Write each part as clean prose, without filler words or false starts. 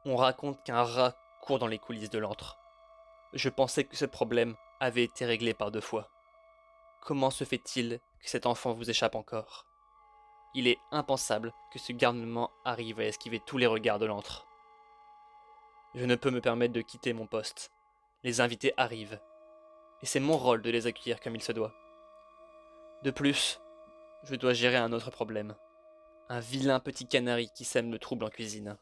On raconte qu'un rat court dans les coulisses de l'antre. Je pensais que ce problème avait été réglé par 2 fois. Comment se fait-il que cet enfant vous échappe encore? Il est impensable que ce garnement arrive à esquiver tous les regards de l'antre. Je ne peux me permettre de quitter mon poste. Les invités arrivent, et c'est mon rôle de les accueillir comme il se doit. De plus, je dois gérer un autre problème. Un vilain petit canari qui sème le trouble en cuisine.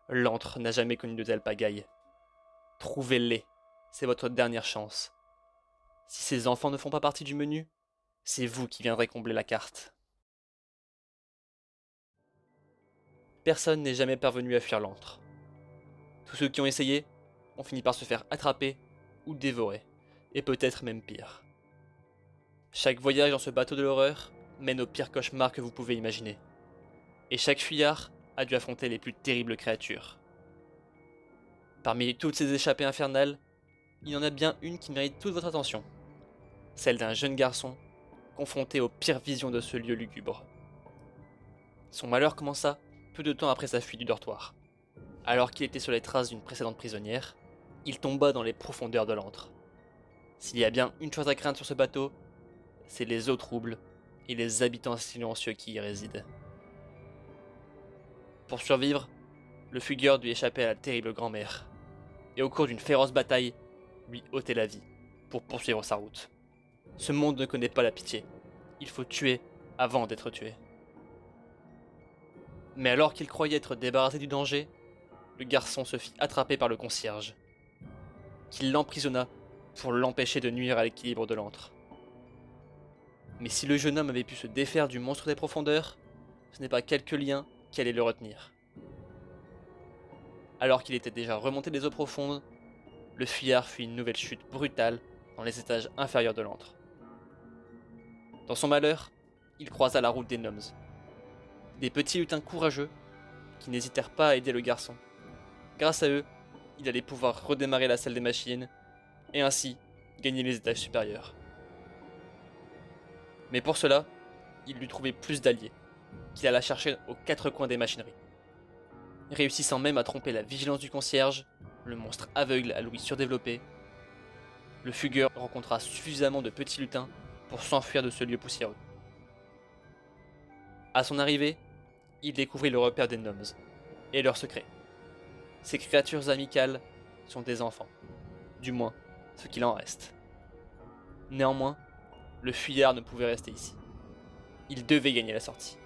L'antre n'a jamais connu de telle pagaille. Trouvez-les, c'est votre dernière chance. Si ces enfants ne font pas partie du menu, c'est vous qui viendrez combler la carte. Personne n'est jamais parvenu à fuir l'antre. Tous ceux qui ont essayé ont fini par se faire attraper ou dévorer, et peut-être même pire. Chaque voyage dans ce bateau de l'horreur mène aux pires cauchemars que vous pouvez imaginer. Et chaque fuyard a dû affronter les plus terribles créatures. Parmi toutes ces échappées infernales, il y en a bien une qui mérite toute votre attention. Celle d'un jeune garçon confronté aux pires visions de ce lieu lugubre. Son malheur commença peu de temps après sa fuite du dortoir. Alors qu'il était sur les traces d'une précédente prisonnière, il tomba dans les profondeurs de l'antre. S'il y a bien une chose à craindre sur ce bateau, c'est les eaux troubles et les habitants silencieux qui y résident. Pour survivre, le fugueur dut échapper à la terrible grand-mère, et au cours d'une féroce bataille, lui ôter la vie pour poursuivre sa route. Ce monde ne connaît pas la pitié, il faut tuer avant d'être tué. Mais alors qu'il croyait être débarrassé du danger, le garçon se fit attraper par le concierge, qui l'emprisonna pour l'empêcher de nuire à l'équilibre de l'antre. Mais si le jeune homme avait pu se défaire du monstre des profondeurs, ce n'est pas quelques liens qui allaient le retenir. Alors qu'il était déjà remonté des eaux profondes, le fuyard fit une nouvelle chute brutale dans les étages inférieurs de l'antre. Dans son malheur, il croisa la route des Gnomes, des petits lutins courageux qui n'hésitèrent pas à aider le garçon. Grâce à eux, il allait pouvoir redémarrer la salle des machines et ainsi gagner les étages supérieurs. Mais pour cela, il dut trouver plus d'alliés, qu'il alla chercher aux 4 coins des machineries. Réussissant même à tromper la vigilance du concierge, le monstre aveugle à l'ouïe surdéveloppée, le fugueur rencontra suffisamment de petits lutins pour s'enfuir de ce lieu poussiéreux. À son arrivée, il découvrit le repère des Gnomes et leur secret. Ces créatures amicales sont des enfants, du moins ce qu'il en reste. Néanmoins, le fuyard ne pouvait rester ici. Il devait gagner la sortie.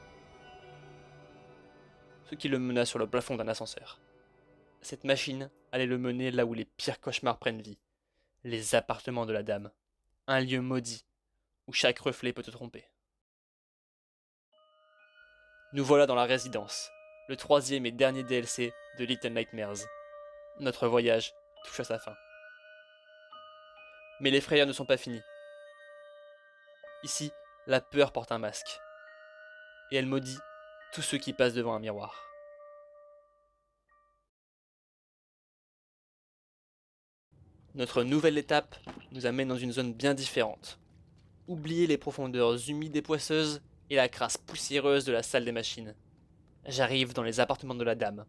Ce qui le mena sur le plafond d'un ascenseur. Cette machine allait le mener là où les pires cauchemars prennent vie, les appartements de la dame, un lieu maudit où chaque reflet peut te tromper. Nous voilà dans la résidence, le 3e et dernier DLC de Little Nightmares. Notre voyage touche à sa fin. Mais les frayeurs ne sont pas finis. Ici, la peur porte un masque, et elle maudit tous ceux qui passent devant un miroir. Notre nouvelle étape nous amène dans une zone bien différente. Oubliez les profondeurs humides et poisseuses et la crasse poussiéreuse de la salle des machines. J'arrive dans les appartements de la dame.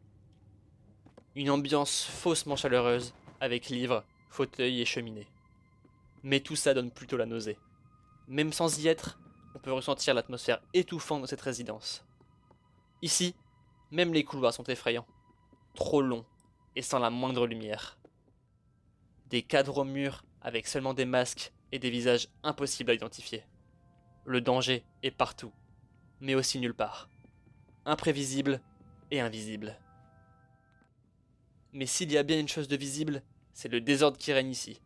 Une ambiance faussement chaleureuse, avec livres, fauteuils et cheminées. Mais tout ça donne plutôt la nausée. Même sans y être, on peut ressentir l'atmosphère étouffante de cette résidence. Ici, même les couloirs sont effrayants. Trop longs et sans la moindre lumière. Des cadres au mur avec seulement des masques et des visages impossibles à identifier. Le danger est partout, mais aussi nulle part. Imprévisible et invisible. Mais s'il y a bien une chose de visible, c'est le désordre qui règne ici.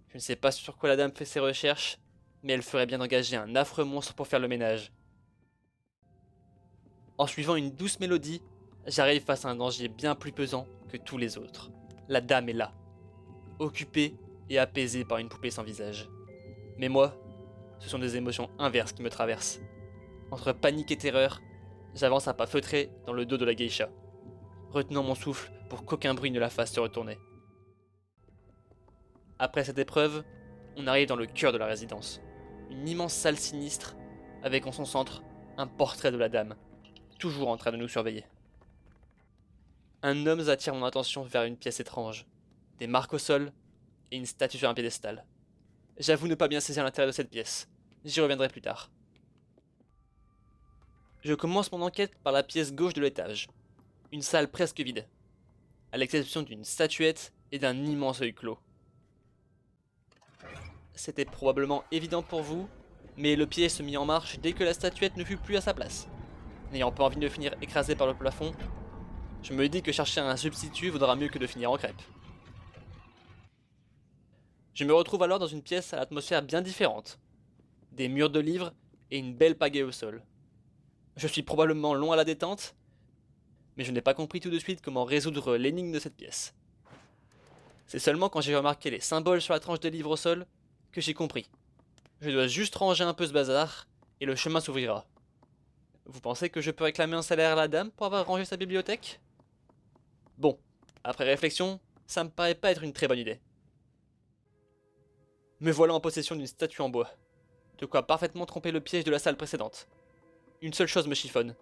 Je ne sais pas sur quoi la dame fait ses recherches, mais elle ferait bien d'engager un affreux monstre pour faire le ménage. En suivant une douce mélodie, j'arrive face à un danger bien plus pesant que tous les autres. La dame est là, occupée et apaisée par une poupée sans visage. Mais moi, ce sont des émotions inverses qui me traversent. Entre panique et terreur, j'avance à pas feutrés dans le dos de la geisha, retenant mon souffle pour qu'aucun bruit ne la fasse se retourner. Après cette épreuve, on arrive dans le cœur de la résidence. Une immense salle sinistre, avec en son centre un portrait de la dame, toujours en train de nous surveiller. Un homme attire mon attention vers une pièce étrange, des marques au sol et une statue sur un piédestal. J'avoue ne pas bien saisir l'intérêt de cette pièce. J'y reviendrai plus tard. Je commence mon enquête par la pièce gauche de l'étage. Une salle presque vide, à l'exception d'une statuette et d'un immense œil clos. C'était probablement évident pour vous, mais le pied se mit en marche dès que la statuette ne fut plus à sa place. N'ayant pas envie de finir écrasé par le plafond, je me dis que chercher un substitut vaudra mieux que de finir en crêpe. Je me retrouve alors dans une pièce à l'atmosphère bien différente. Des murs de livres et une belle pagaie au sol. Je suis probablement long à la détente, mais je n'ai pas compris tout de suite comment résoudre l'énigme de cette pièce. C'est seulement quand j'ai remarqué les symboles sur la tranche de livres au sol que j'ai compris. Je dois juste ranger un peu ce bazar et le chemin s'ouvrira. Vous pensez que je peux réclamer un salaire à la dame pour avoir rangé sa bibliothèque? Bon, après réflexion, ça me paraît pas être une très bonne idée. Me voilà en possession d'une statue en bois. De quoi parfaitement tromper le piège de la salle précédente. Une seule chose me chiffonne.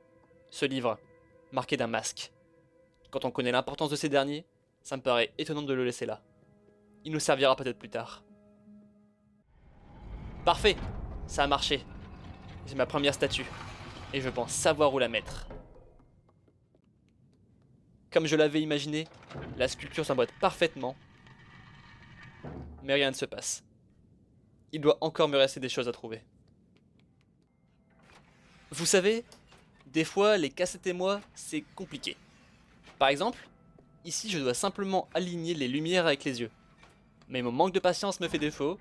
Ce livre, marqué d'un masque. Quand on connaît l'importance de ces derniers, ça me paraît étonnant de le laisser là. Il nous servira peut-être plus tard. Parfait, ça a marché. J'ai ma première statue, et je pense savoir où la mettre. Comme je l'avais imaginé, la sculpture s'emboîte parfaitement, mais rien ne se passe. Il doit encore me rester des choses à trouver. Vous savez, des fois, les cassettes et moi, c'est compliqué. Par exemple, ici je dois simplement aligner les lumières avec les yeux. Mais mon manque de patience me fait défaut,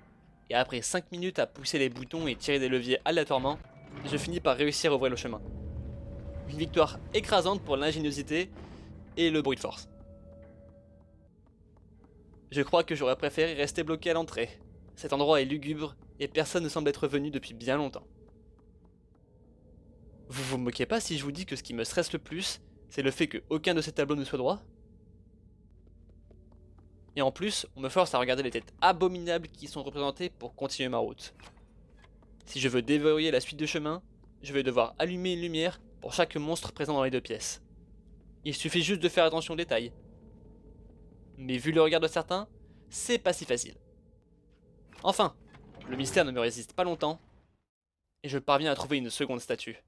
et après 5 minutes à pousser les boutons et tirer des leviers aléatoirement, je finis par réussir à ouvrir le chemin. Une victoire écrasante pour l'ingéniosité et le bruit de force. Je crois que j'aurais préféré rester bloqué à l'entrée. Cet endroit est lugubre et personne ne semble être venu depuis bien longtemps. Vous vous moquez pas si je vous dis que ce qui me stresse le plus, c'est le fait qu'aucun de ces tableaux ne soit droit? Et en plus, on me force à regarder les têtes abominables qui sont représentées pour continuer ma route. Si je veux déverrouiller la suite de chemin, je vais devoir allumer une lumière pour chaque monstre présent dans les deux pièces. Il suffit juste de faire attention aux détails. Mais vu le regard de certains, c'est pas si facile. Enfin, le mystère ne me résiste pas longtemps, et je parviens à trouver une seconde statue.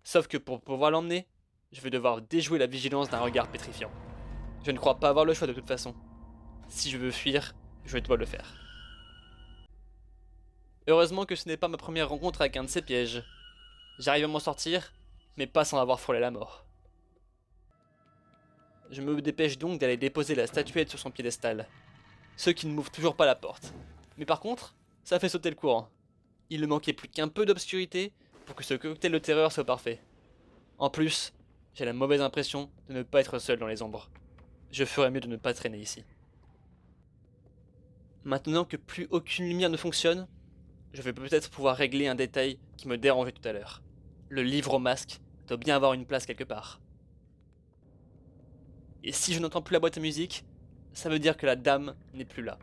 Sauf que pour pouvoir l'emmener, je vais devoir déjouer la vigilance d'un regard pétrifiant. Je ne crois pas avoir le choix de toute façon. Si je veux fuir, je dois le faire. Heureusement que ce n'est pas ma première rencontre avec un de ces pièges. J'arrive à m'en sortir, mais pas sans avoir frôlé la mort. Je me dépêche donc d'aller déposer la statuette sur son piédestal. Ceux qui ne m'ouvrent toujours pas la porte. Mais par contre, ça fait sauter le courant. Il ne manquait plus qu'un peu d'obscurité pour que ce cocktail de terreur soit parfait. En plus, j'ai la mauvaise impression de ne pas être seul dans les ombres. Je ferais mieux de ne pas traîner ici. Maintenant que plus aucune lumière ne fonctionne, je vais peut-être pouvoir régler un détail qui me dérangeait tout à l'heure. Le livre au masque doit bien avoir une place quelque part. Et si je n'entends plus la boîte à musique, ça veut dire que la dame n'est plus là.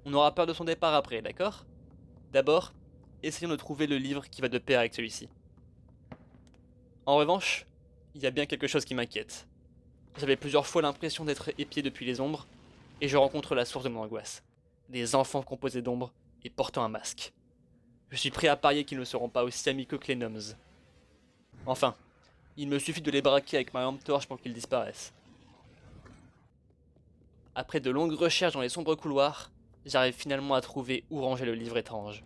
On aura peur de son départ après, d'accord? D'abord, essayons de trouver le livre qui va de pair avec celui-ci. En revanche, il y a bien quelque chose qui m'inquiète. J'avais plusieurs fois l'impression d'être épié depuis les ombres, et je rencontre la source de mon angoisse. Des enfants composés d'ombres et portant un masque. Je suis prêt à parier qu'ils ne seront pas aussi amicaux que les Gnomes. Enfin, il me suffit de les braquer avec ma lampe torche pour qu'ils disparaissent. Après de longues recherches dans les sombres couloirs, j'arrive finalement à trouver où ranger le livre étrange.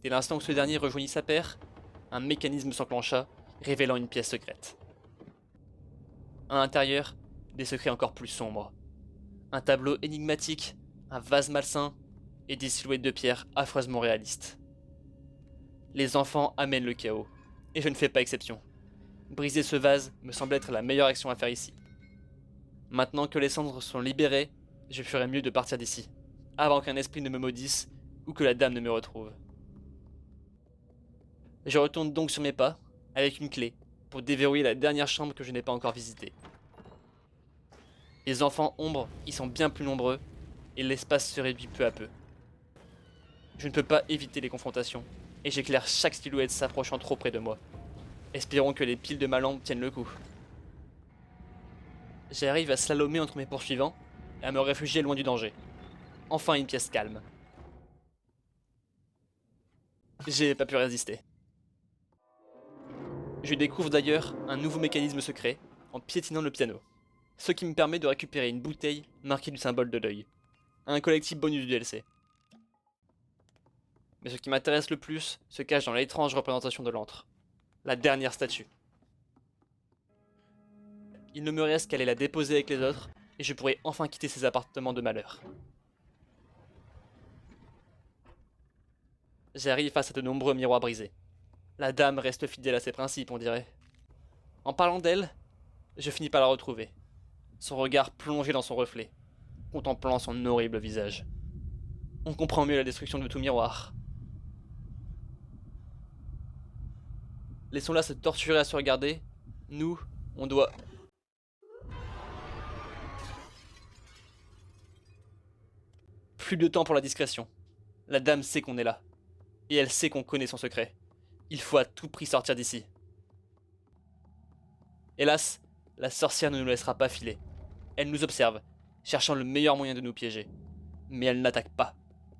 Dès l'instant que ce dernier rejoignit sa paire, un mécanisme s'enclencha, révélant une pièce secrète. À l'intérieur, des secrets encore plus sombres. Un tableau énigmatique, un vase malsain et des silhouettes de pierre affreusement réalistes. Les enfants amènent le chaos, et je ne fais pas exception. Briser ce vase me semble être la meilleure action à faire ici. Maintenant que les cendres sont libérées, je ferais mieux de partir d'ici, avant qu'un esprit ne me maudisse ou que la dame ne me retrouve. Je retourne donc sur mes pas, avec une clé, pour déverrouiller la dernière chambre que je n'ai pas encore visitée. Les enfants ombres y sont bien plus nombreux, et l'espace se réduit peu à peu. Je ne peux pas éviter les confrontations, et j'éclaire chaque silhouette s'approchant trop près de moi. Espérons que les piles de ma lampe tiennent le coup. J'arrive à slalomer entre mes poursuivants et à me réfugier loin du danger. Enfin une pièce calme. J'ai pas pu résister. Je découvre d'ailleurs un nouveau mécanisme secret en piétinant le piano, ce qui me permet de récupérer une bouteille marquée du symbole de l'œil, un collectif bonus du DLC. Mais ce qui m'intéresse le plus se cache dans l'étrange représentation de l'antre, la dernière statue. Il ne me reste qu'à aller la déposer avec les autres, et je pourrai enfin quitter ces appartements de malheur. J'arrive face à de nombreux miroirs brisés. La dame reste fidèle à ses principes, on dirait. En parlant d'elle, je finis par la retrouver, son regard plongé dans son reflet, contemplant son horrible visage. On comprend mieux la destruction de tout miroir. Laissons-la se torturer à se regarder. Nous, on doit... Plus de temps pour la discrétion. La dame sait qu'on est là. Et elle sait qu'on connaît son secret. Il faut à tout prix sortir d'ici. Hélas, la sorcière ne nous laissera pas filer. Elle nous observe, cherchant le meilleur moyen de nous piéger. Mais elle n'attaque pas.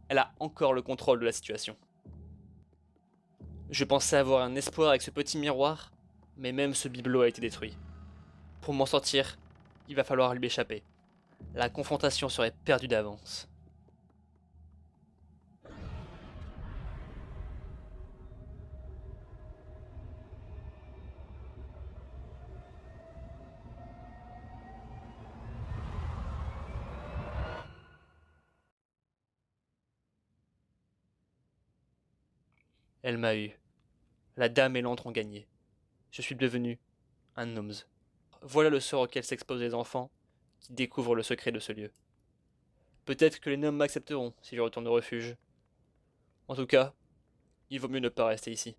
Elle a encore le contrôle de la situation. Je pensais avoir un espoir avec ce petit miroir, mais même ce bibelot a été détruit. Pour m'en sortir, il va falloir lui échapper. La confrontation serait perdue d'avance. Elle m'a eu. La dame et l'antre ont gagné. Je suis devenu un Gnomes. Voilà le sort auquel s'exposent les enfants qui découvrent le secret de ce lieu. Peut-être que les gnomes m'accepteront si je retourne au refuge. En tout cas, il vaut mieux ne pas rester ici.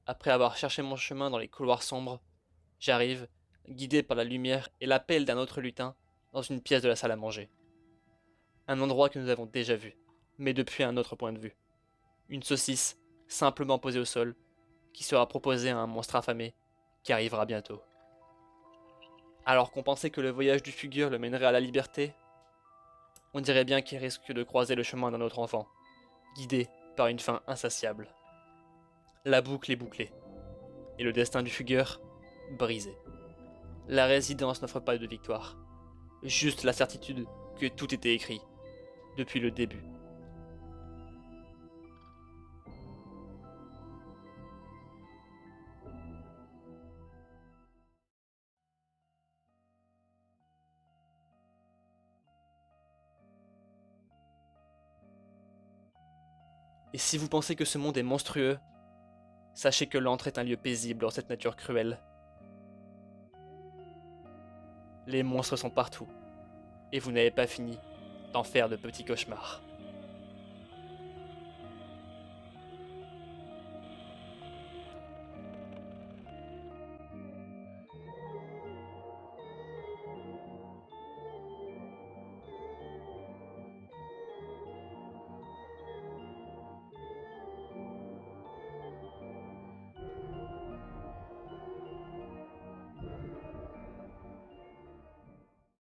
Après avoir cherché mon chemin dans les couloirs sombres, j'arrive, guidé par la lumière et l'appel d'un autre lutin, dans une pièce de la salle à manger. Un endroit que nous avons déjà vu, mais depuis un autre point de vue. Une saucisse, simplement posée au sol, qui sera proposée à un monstre affamé, qui arrivera bientôt. Alors qu'on pensait que le voyage du fugueur le mènerait à la liberté, on dirait bien qu'il risque de croiser le chemin d'un autre enfant, guidé par une faim insatiable. La boucle est bouclée, et le destin du fugueur brisé. La résidence n'offre pas de victoire, juste la certitude que tout était écrit, depuis le début. Et si vous pensez que ce monde est monstrueux, sachez que l'antre est un lieu paisible dans cette nature cruelle. Les monstres sont partout, et vous n'avez pas fini d'en faire de petits cauchemars.